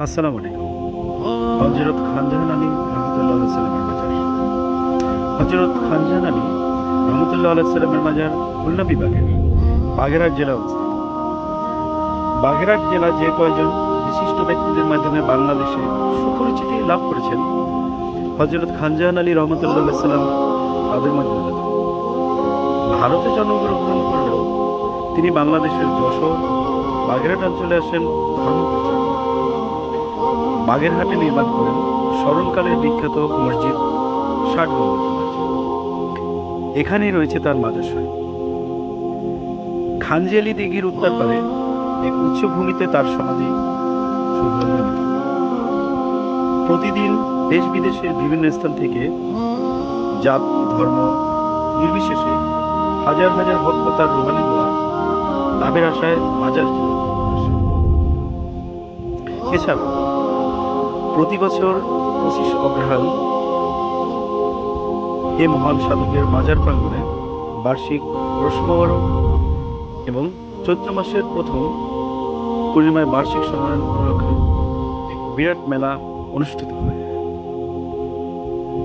আসসালামু আলাইকুম। হযরত খানজাহান আলী রহমতুল্লাহ আলাইহিস সালামের মাজার। হযরত খানজাহান আলী রহমতুল্লাহ আলাইহিস সালামের মাজার খুলনা বিভাগের বাগেরহাট জেলা অবস্থিত। বাগেরহাট জেলা যে কয়জন বিশিষ্ট ব্যক্তিদের মাধ্যমে বাংলাদেশে সুপরিচিতি লাভ করেছেন, হযরত খানজাহান আলী রহমতুল্লাহ আলাইহিস সালাম তাদের মধ্যে অন্যতম। ভারতে জন্মগ্রহণ করলেও তিনি বাংলাদেশের যশোর, বাগেরহাট অঞ্চলে আসেন ধর্ম প্রচার। বাগেরহাটে নির্মাণ করেন স্মরণকালের বিখ্যাত মসজিদ ষাট গম্বুজ মসজিদ। এখানেই রয়েছে তার মাজার শরীফ। খানজিয়ালি দিঘির উত্তর পারে এক উচ্চ ভূমিতে তার সমাধি সুবর্ণের মতো। প্রতিদিন দেশ বিদেশের বিভিন্ন স্থান থেকে জাত ধর্ম নির্বিশেষে হাজার হাজার ভক্ত তার রুহানি দোয়া লাভের আশায় মাজার জিয়ারত করতে আসে। এছাড়া প্রতি বছর 25 অগ্রহায়ণ এ মহান সাধকের মাজার প্রাঙ্গণে বার্ষিক রসমবরণ এবং চৈত্র মাসের প্রথম পূর্ণিমায় বার্ষিক সম্মেলন উপলক্ষে এক বিরাট মেলা অনুষ্ঠিত হয়।